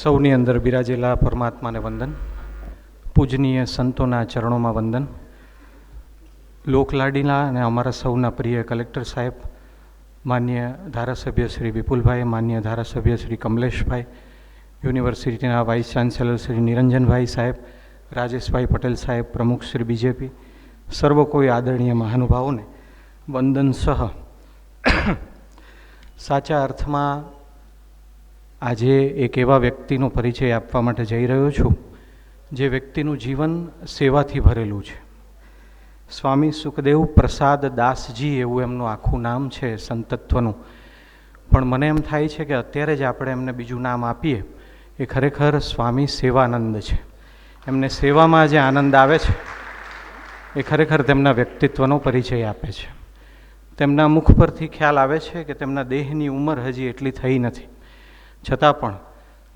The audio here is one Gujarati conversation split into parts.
સૌની અંદર બિરાજેલા પરમાત્માને વંદન, પૂજનીય સંતોના ચરણોમાં વંદન, લોકલાડીલા અને અમારા સૌના પ્રિય કલેક્ટર સાહેબ, માન્ય ધારાસભ્ય શ્રી વિપુલભાઈ, માન્ય ધારાસભ્ય શ્રી કમલેશભાઈ, યુનિવર્સિટીના વાઇસ ચાન્સેલર શ્રી નિરંજનભાઈ સાહેબ, રાજેશભાઈ પટેલ સાહેબ, પ્રમુખ શ્રી બીજેપી, સર્વ કોઈ આદરણીય મહાનુભાવોને વંદન સહ સાચા અર્થમાં આજે એક એવા વ્યક્તિનો પરિચય આપવા માટે જઈ રહ્યો છું જે વ્યક્તિનું જીવન સેવાથી ભરેલું છે. સ્વામી સુખદેવ પ્રસાદ દાસજી એવું એમનું આખું નામ છે સંતત્વનું, પણ મને એમ થાય છે કે અત્યારે જ આપણે એમને બીજું નામ આપીએ એ ખરેખર સ્વામી સેવાનંદ છે. એમને સેવામાં જે આનંદ આવે છે એ ખરેખર તેમના વ્યક્તિત્વનો પરિચય આપે છે. તેમના મુખ પરથી ખ્યાલ આવે છે કે તેમના દેહની ઉંમર હજી એટલી થઈ નથી, છતાં પણ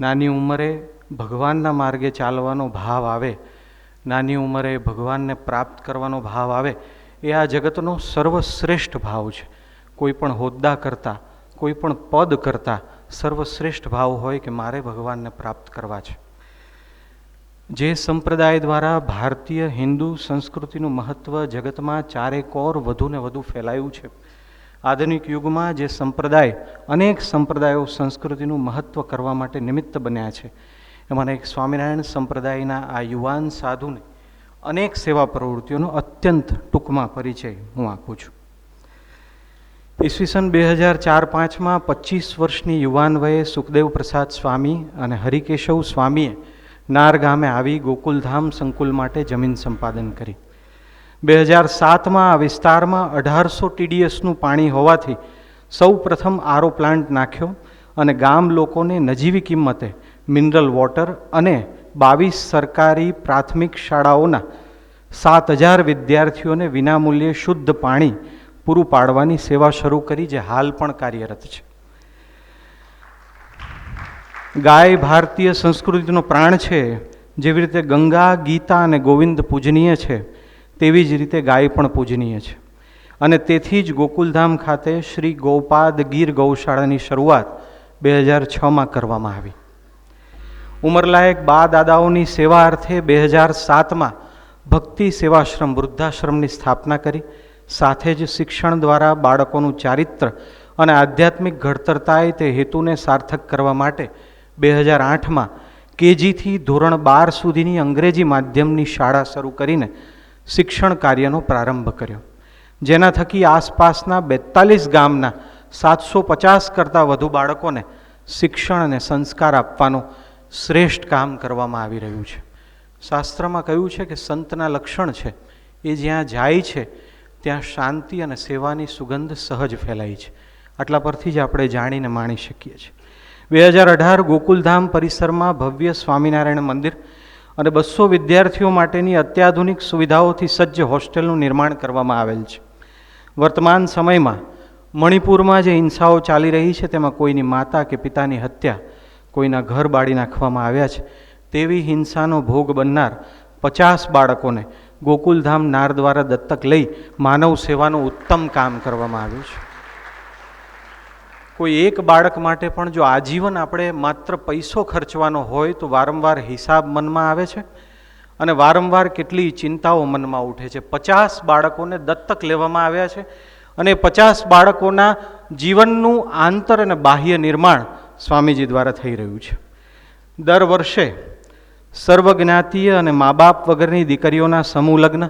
નાની ઉંમરે ભગવાનના માર્ગે ચાલવાનો ભાવ આવે, નાની ઉંમરે ભગવાનને પ્રાપ્ત કરવાનો ભાવ આવે, એ આ જગતનો સર્વશ્રેષ્ઠ ભાવ છે. કોઈ પણ હોદ્દા કરતાં, કોઈ પણ પદ કરતાં સર્વશ્રેષ્ઠ ભાવ હોય કે મારે ભગવાનને પ્રાપ્ત કરવા છે. જે સંપ્રદાય દ્વારા ભારતીય હિન્દુ સંસ્કૃતિનું મહત્ત્વ જગતમાં ચારેકોર વધુને વધુ ફેલાયું છે, આધુનિક યુગમાં જે સંપ્રદાય અનેક સંપ્રદાયો સંસ્કૃતિનું મહત્ત્વ કરવા માટે નિમિત્ત બન્યા છે, એમાંના એક સ્વામિનારાયણ સંપ્રદાયના આ યુવાન સાધુને અનેક સેવા પ્રવૃત્તિઓનો અત્યંત ટૂંકમાં પરિચય હું આપું છું. ઈસવીસન 2004-05માં 25 વર્ષની યુવાન વયે સુખદેવ પ્રસાદ સ્વામી અને હરિકેશવ સ્વામીએ નાર ગામે આવી ગોકુલધામ સંકુલ માટે જમીન સંપાદન કરી. 2007માં આ વિસ્તારમાં 1800 TDSનું પાણી હોવાથી સૌ પ્રથમ આરો પ્લાન્ટ નાખ્યો અને ગામ લોકોને નજીવી કિંમતે મિનરલ વોટર અને 22 સરકારી પ્રાથમિક શાળાઓના 7000 વિદ્યાર્થીઓને વિનામૂલ્યે શુદ્ધ પાણી પૂરું પાડવાની સેવા શરૂ કરી, જે હાલ પણ કાર્યરત છે. ગાય ભારતીય સંસ્કૃતિનો પ્રાણ છે. જેવી રીતે ગંગા, ગીતા અને ગોવિંદ પૂજનીય છે, તેવી જ રીતે ગાય પણ પૂજનીય છે. અને તેથી જ ગોકુલધામ ખાતે શ્રી ગોપાદ ગીર ગૌશાળાની શરૂઆત 2006માં કરવામાં આવી. ઉંમરલાયક બા દાદાઓની સેવા અર્થે 2007માં ભક્તિ સેવાશ્રમ વૃદ્ધાશ્રમની સ્થાપના કરી. સાથે જ શિક્ષણ દ્વારા બાળકોનું ચારિત્ર અને આધ્યાત્મિક ઘડતર થાય તે હેતુને સાર્થક કરવા માટે 2008માં KGથી ધોરણ 12 સુધીની અંગ્રેજી માધ્યમની શાળા શરૂ કરીને શિક્ષણ કાર્યનો પ્રારંભ કર્યો, જેના થકી આસપાસના 42 ગામના 750 કરતાં વધુ બાળકોને શિક્ષણ અને સંસ્કાર આપવાનું શ્રેષ્ઠ કામ કરવામાં આવી રહ્યું છે. શાસ્ત્રમાં કહ્યું છે કે સંતના લક્ષણ છે એ જ્યાં જાય છે ત્યાં શાંતિ અને સેવાની સુગંધ સહજ ફેલાય છે. આટલા પરથી જ આપણે જાણીને માણી શકીએ છીએ. 2018 ગોકુલધામ પરિસરમાં ભવ્ય સ્વામિનારાયણ મંદિર અને 200 વિદ્યાર્થીઓ માટેની અત્યાધુનિક સુવિધાઓથી સજ્જ હોસ્ટેલનું નિર્માણ કરવામાં આવેલ છે. વર્તમાન સમયમાં મણિપુરમાં જે હિંસાઓ ચાલી રહી છે તેમાં કોઈની માતા કે પિતાની હત્યા, કોઈના ઘર બાળી નાખવામાં આવ્યા છે, તેવી હિંસાનો ભોગ બનનાર 50 બાળકોને ગોકુલધામ નાર દ્વારા દત્તક લઈ માનવ સેવાનું ઉત્તમ કામ કરવામાં આવ્યું છે. કોઈ એક બાળક માટે પણ જો આજીવન આપણે માત્ર પૈસો ખર્ચવાનો હોય તો વારંવાર હિસાબ મનમાં આવે છે અને વારંવાર કેટલી ચિંતાઓ મનમાં ઉઠે છે. 50 બાળકોને દત્તક લેવામાં આવ્યા છે અને 50 બાળકોના જીવનનું આંતર અને બાહ્ય નિર્માણ સ્વામીજી દ્વારા થઈ રહ્યું છે. દર વર્ષે સર્વજ્ઞાતીય અને મા બાપ વગરની દીકરીઓના સમૂહ લગ્ન,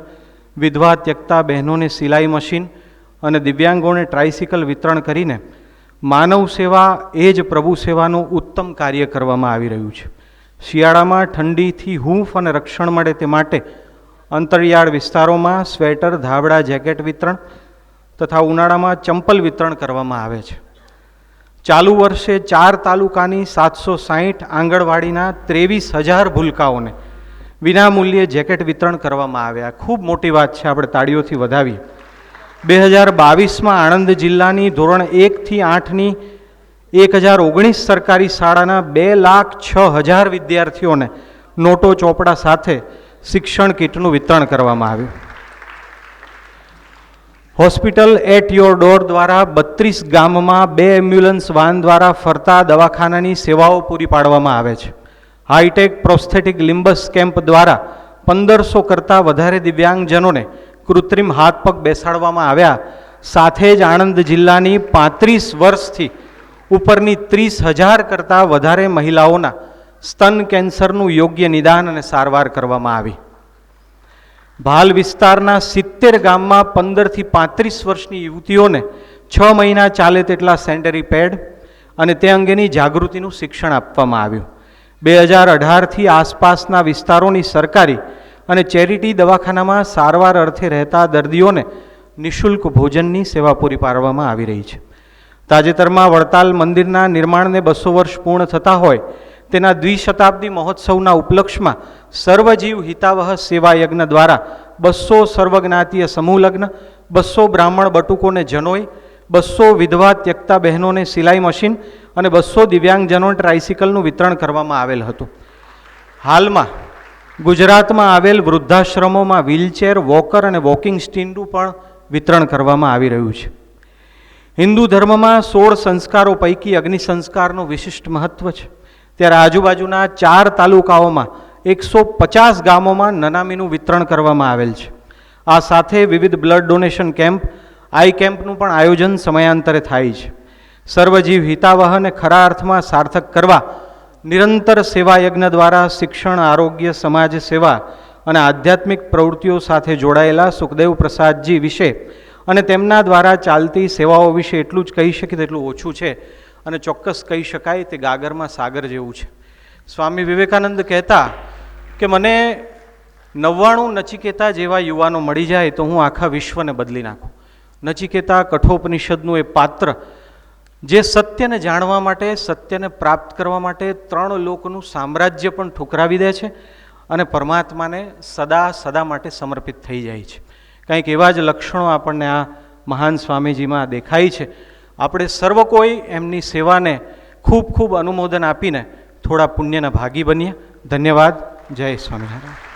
વિધવા ત્યક્તા બહેનોને સિલાઈ મશીન અને દિવ્યાંગોને ટ્રાઇસિકલ વિતરણ કરીને માનવ સેવા એ જ પ્રભુ સેવાનું ઉત્તમ કાર્ય કરવામાં આવી રહ્યું છે. શિયાળામાં ઠંડીથી હૂંફ અને રક્ષણ મળે તે માટે અંતરિયાળ વિસ્તારોમાં સ્વેટર, ધાબળા, જેકેટ વિતરણ તથા ઉનાળામાં ચંપલ વિતરણ કરવામાં આવે છે. ચાલુ વર્ષે 4 તાલુકાની 760 આંગણવાડીના 23,000 ભૂલકાઓને વિનામૂલ્યે જેકેટ વિતરણ કરવામાં આવ્યા. ખૂબ મોટી વાત છે, આપણે તાળીઓથી વધાવીએ. 2022માં આણંદ જિલ્લાની ધોરણ 1થી 8ની 1019 સરકારી શાળાના 2,06,000 વિદ્યાર્થીઓને નોટો ચોપડા સાથે શિક્ષણ કીટનું વિતરણ કરવામાં આવ્યું. હોસ્પિટલ એટ યોર ડોર દ્વારા 32 ગામમાં 2 એમ્બ્યુલન્સ વાન દ્વારા ફરતા દવાખાનાની સેવાઓ પૂરી પાડવામાં આવે છે. હાઈટેક પ્રોસ્થેટિક લિમ્બસ કેમ્પ દ્વારા 1500 કરતાં વધારે દિવ્યાંગજનોને કૃત્રિમ હાથ પગ બેસાડવામાં આવ્યા. સાથે જ આણંદ જિલ્લાની 35 વર્ષથી ઉપરની 30,000 કરતાં વધારે મહિલાઓના સ્તન કેન્સરનું યોગ્ય નિદાન અને સારવાર કરવામાં આવી. ભાલ વિસ્તારના 70 ગામમાં 15 થી 35 વર્ષની યુવતીઓને 6 મહિના ચાલે તેટલા સેનિટરી પેડ અને તે અંગેની જાગૃતિનું શિક્ષણ આપવામાં આવ્યું. 2018થી આસપાસના વિસ્તારોની સરકારી અને ચેરિટી દવાખાનામાં સારવાર અર્થે રહેતા દર્દીઓને નિઃશુલ્ક ભોજનની સેવા પૂરી પાડવામાં આવી રહી છે. તાજેતરમાં વડતાલ મંદિરના નિર્માણને 200 વર્ષ પૂર્ણ થતા હોય તેના દ્વિશતાબ્દી મહોત્સવના ઉપલક્ષમાં સર્વજીવ હિતાવહ સેવા યજ્ઞ દ્વારા 200 સર્વજ્ઞાતીય સમૂહ લગ્ન, 200 બ્રાહ્મણ બટુકોને જનોઈ, 200 વિધવા ત્યક્તા બહેનોને સિલાઈ મશીન અને 200 દિવ્યાંગજનોને ટ્રાઇસિકલનું વિતરણ કરવામાં આવેલ હતું. હાલમાં ગુજરાતમાં આવેલ વૃદ્ધાશ્રમોમાં વ્હીલચેર, વોકર અને વોકિંગ સ્ટીકનું પણ વિતરણ કરવામાં આવી રહ્યું છે. હિન્દુ ધર્મમાં 16 સંસ્કારો પૈકી અગ્નિ સંસ્કારનું વિશિષ્ટ મહત્વ છે. ત્યારે આજુબાજુના 4 તાલુકાઓમાં 150 ગામોમાં નનામીનું વિતરણ કરવામાં આવેલ છે. આ સાથે વિવિધ બ્લડ ડોનેશન કેમ્પ, આઈ કેમ્પનું પણ આયોજન સમયાંતરે થાય છે. સર્વજીવ હિતાવહને ખરા અર્થમાં સાર્થક કરવા નિરંતર સેવા યજ્ઞ દ્વારા શિક્ષણ, આરોગ્ય, સમાજ સેવા અને આધ્યાત્મિક પ્રવૃત્તિઓ સાથે જોડાયેલા સુખદેવ પ્રસાદજી વિશે અને તેમના દ્વારા ચાલતી સેવાઓ વિશે એટલું જ કહી શકીએ તેટલું ઓછું છે અને ચોક્કસ કહી શકાય તે ગાગરમાં સાગર જેવું છે. સ્વામી વિવેકાનંદ કહેતા કે મને 99 નચિકેતા જેવા યુવાનો મળી જાય તો હું આખા વિશ્વને બદલી નાખું. નચિકેતા કઠોપનિષદનું એ પાત્ર જે સત્યને જાણવા માટે, સત્યને પ્રાપ્ત કરવા માટે 3 લોકનું સામ્રાજ્ય પણ ઠુકરાવી દે છે અને પરમાત્માને સદા માટે સમર્પિત થઈ જાય છે. કંઈક એવા જ લક્ષણો આપણને આ મહાન સ્વામીજીમાં દેખાય છે. આપણે સર્વ કોઈ એમની સેવાને ખૂબ અનુમોદન આપીને થોડા પુણ્યના ભાગી બનીએ. ધન્યવાદ. જય સ્વામિનારાયણ.